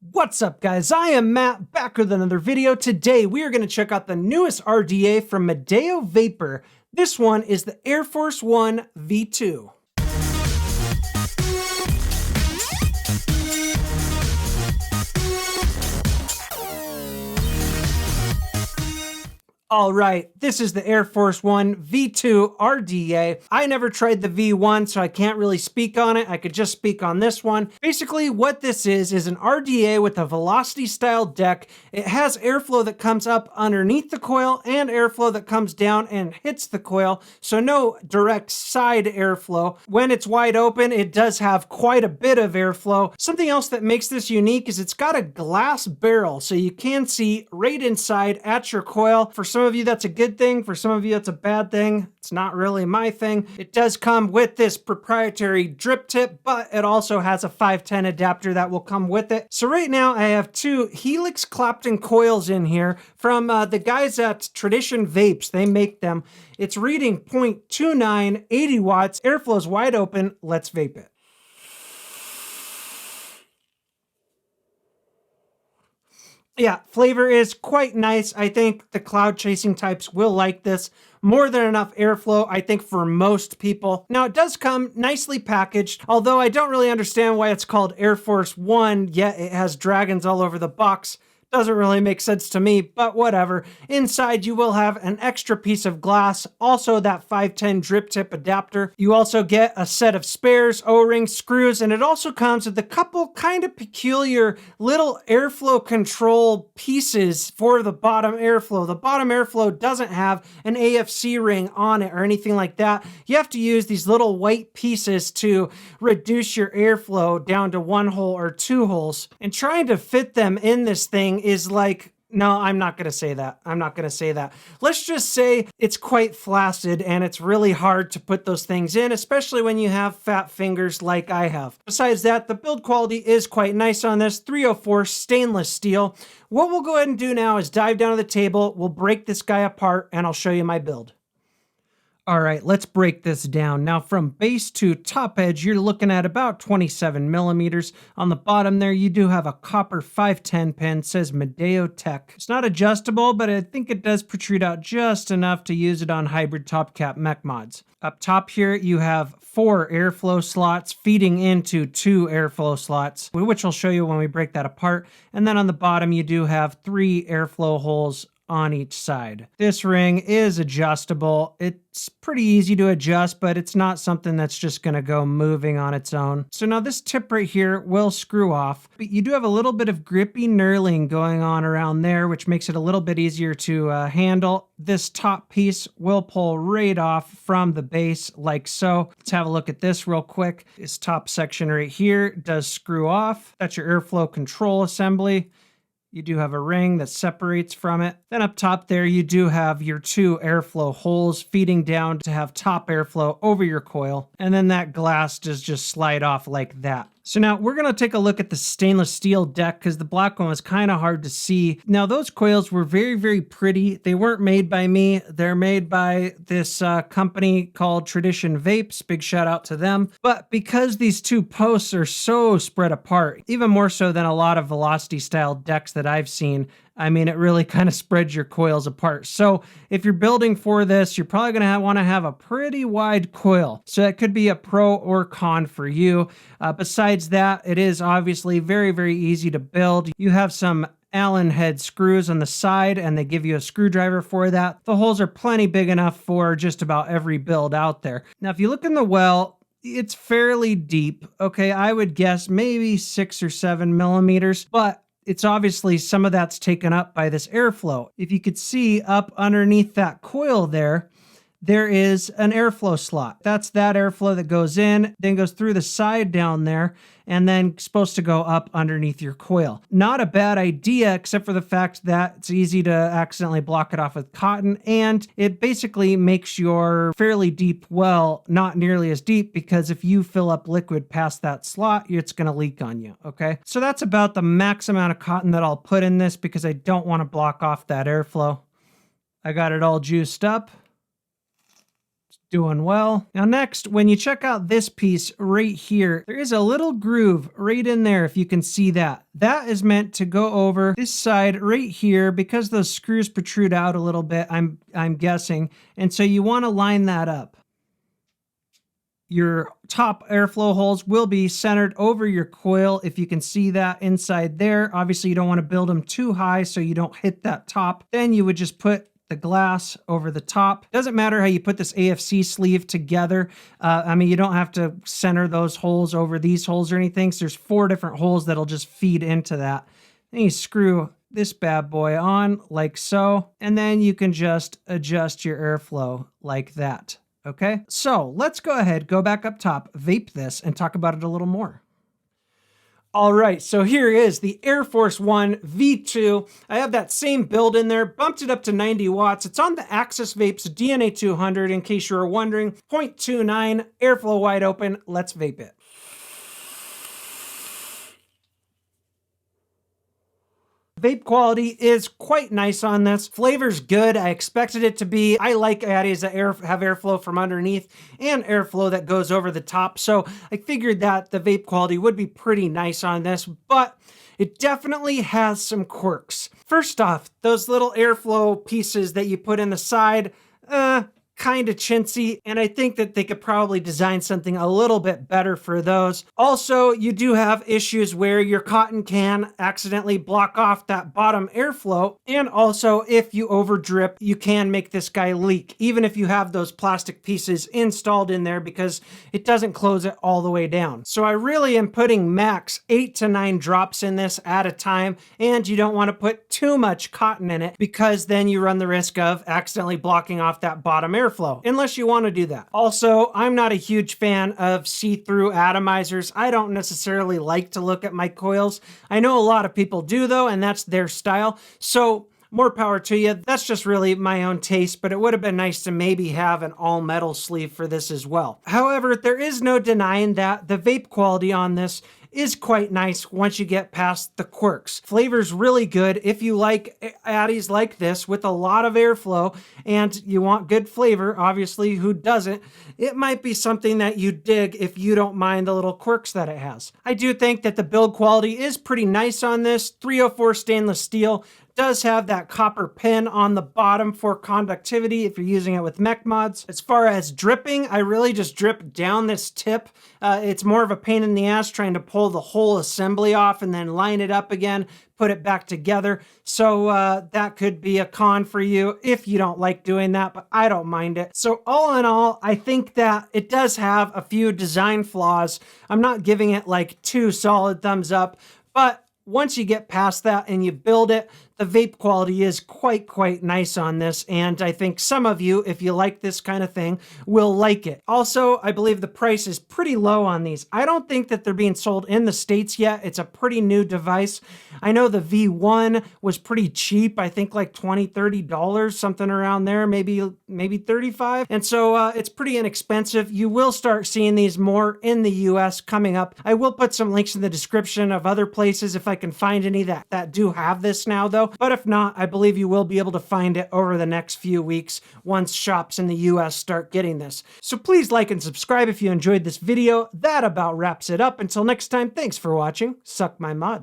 What's up, guys? I am Matt, back with another video. Today we are going to check out the newest RDA from Madao Vapor. This one is the Air Force One V2. All right, this is the Air Force One V2 Rda. I never tried the V1, so I can't really speak on it. I could just speak on this one. Basically, what this is an RDA with a velocity style deck. It has airflow that comes up underneath the coil and airflow that comes down and hits the coil, so no direct side airflow. When it's wide open, it does have quite a bit of airflow. Something else that makes this unique is it's got a glass barrel, so you can see right inside at your coil. For some of you, that's a good thing. For some of you, that's a bad thing. It's not really my thing. It does come with this proprietary drip tip, but it also has a 510 adapter that will come with it. So right now, I have two Helix Clapton coils in here from the guys at Tradition Vapes. They make them. It's reading 0.29, 80 watts. Airflow's wide open. Let's vape it. Yeah, flavor is quite nice. I think the cloud chasing types will like this. More than enough airflow, I think, for most people. Now, it does come nicely packaged, although I don't really understand why it's called Air Force One, yet it has dragons all over the box. Doesn't really make sense to me, but whatever. Inside, you will have an extra piece of glass, also that 510 drip tip adapter. You also get a set of spares, O-rings, screws, and it also comes with a couple kind of peculiar little airflow control pieces for the bottom airflow. The bottom airflow doesn't have an AFC ring on it or anything like that. You have to use these little white pieces to reduce your airflow down to one hole or two holes. And trying to fit them in this thing is like, no, I'm not going to say that. I'm not going to say that. Let's just say it's quite flaccid and it's really hard to put those things in, especially when you have fat fingers like I have. Besides that, the build quality is quite nice on this. 304 stainless steel. What we'll go ahead and do now is dive down to the table. We'll break this guy apart and I'll show you my build. All right, let's break this down. Now from base to top edge, you're looking at about 27 millimeters. On the bottom there, you do have a copper 510 pin, it says Madao Tech. It's not adjustable, but I think it does protrude out just enough to use it on hybrid top cap mech mods. Up top here, you have 4 airflow slots feeding into 2 airflow slots, which I'll show you when we break that apart. And then on the bottom, you do have 3 airflow holes on each side. This ring is adjustable. It's pretty easy to adjust, but it's not something that's just going to go moving on its own. So now this tip right here will screw off, but you do have a little bit of grippy knurling going on around there, which makes it a little bit easier to handle. This top piece will pull right off from the base like so. Let's have a look at this real quick. This top section right here does screw off. That's your airflow control assembly. You do have a ring that separates from it. Then up top there, you do have your 2 airflow holes feeding down to have top airflow over your coil. And then that glass does just slide off like that. So now we're going to take a look at the stainless steel deck because the black one was kind of hard to see. Now those coils were very, very pretty. They weren't made by me. They're made by this company called Tradition Vapes. Big shout out to them. But because these 2 posts are so spread apart, even more so than a lot of velocity style decks that I've seen, I mean, it really kind of spreads your coils apart. So if you're building for this, you're probably going to want to have a pretty wide coil. So that could be a pro or con for you. Besides that, it is obviously very, very easy to build. You have some Allen head screws on the side and they give you a screwdriver for that. The holes are plenty big enough for just about every build out there. Now, if you look in the well, it's fairly deep. Okay, I would guess maybe 6 or 7 millimeters, but it's obviously some of that's taken up by this airflow. If you could see up underneath that coil there is an airflow slot. That's that airflow that goes in, then goes through the side down there, and then supposed to go up underneath your coil. Not a bad idea, except for the fact that it's easy to accidentally block it off with cotton, and it basically makes your fairly deep well not nearly as deep, because if you fill up liquid past that slot, it's going to leak on you, okay? So that's about the max amount of cotton that I'll put in this because I don't want to block off that airflow. I got it all juiced up. Doing well. Now next, when you check out this piece right here, there is a little groove right in there if you can see that. That is meant to go over this side right here because those screws protrude out a little bit, I'm guessing. And so you want to line that up. Your top airflow holes will be centered over your coil if you can see that inside there. Obviously you don't want to build them too high so you don't hit that top. Then you would just put the glass over the top. Doesn't matter how you put this AFC sleeve together. I mean, you don't have to center those holes over these holes or anything. So there's 4 different holes that'll just feed into that. Then you screw this bad boy on like so, and then you can just adjust your airflow like that. Okay, so let's go ahead, go back up top, vape this, and talk about it a little more. All right, so here is the Air Force One V2. I have that same build in there, bumped it up to 90 watts. It's on the Axis Vapes DNA 200, in case you were wondering. 0.29, airflow wide open. Let's vape it. Vape quality is quite nice on this. Flavor's good. I expected it to be. I like Addies that have airflow from underneath and airflow that goes over the top. So I figured that the vape quality would be pretty nice on this, but it definitely has some quirks. First off, those little airflow pieces that you put in the side, kind of chintzy, and I think that they could probably design something a little bit better for those. Also, you do have issues where your cotton can accidentally block off that bottom airflow, and also if you over drip, you can make this guy leak, even if you have those plastic pieces installed in there, because it doesn't close it all the way down. So I really am putting max 8 to 9 drops in this at a time, and you don't want to put too much cotton in it because then you run the risk of accidentally blocking off that bottom airflow, unless you want to do that. Also, I'm not a huge fan of see-through atomizers. I don't necessarily like to look at my coils. I know a lot of people do though, and that's their style. So more power to you. That's just really my own taste, but it would have been nice to maybe have an all metal sleeve for this as well. However, there is no denying that the vape quality on this is quite nice once you get past the quirks. Flavor's really good. If you like Addies like this with a lot of airflow and you want good flavor, obviously who doesn't, it might be something that you dig if you don't mind the little quirks that it has. I do think that the build quality is pretty nice on this. 304 stainless steel. Does have that copper pin on the bottom for conductivity if you're using it with mech mods. As far as dripping, I really just drip down this tip. It's more of a pain in the ass trying to pull the whole assembly off and then line it up again, put it back together. So that could be a con for you if you don't like doing that, but I don't mind it. So all in all, I think that it does have a few design flaws. I'm not giving it like 2 solid thumbs up, but once you get past that and you build it, the vape quality is quite nice on this, and I think some of you, if you like this kind of thing, will like it. Also, I believe the price is pretty low on these. I don't think that they're being sold in the States yet. It's a pretty new device. I know the V1 was pretty cheap. I think like $20, $30, something around there, maybe 35. And so it's pretty inexpensive. You will start seeing these more in the US coming up. I will put some links in the description of other places if I can find any that do have this now though. But if not, I believe you will be able to find it over the next few weeks once shops in the US start getting this. So please like and subscribe if you enjoyed this video. That about wraps it up. Until next time, thanks for watching. Suck my mod.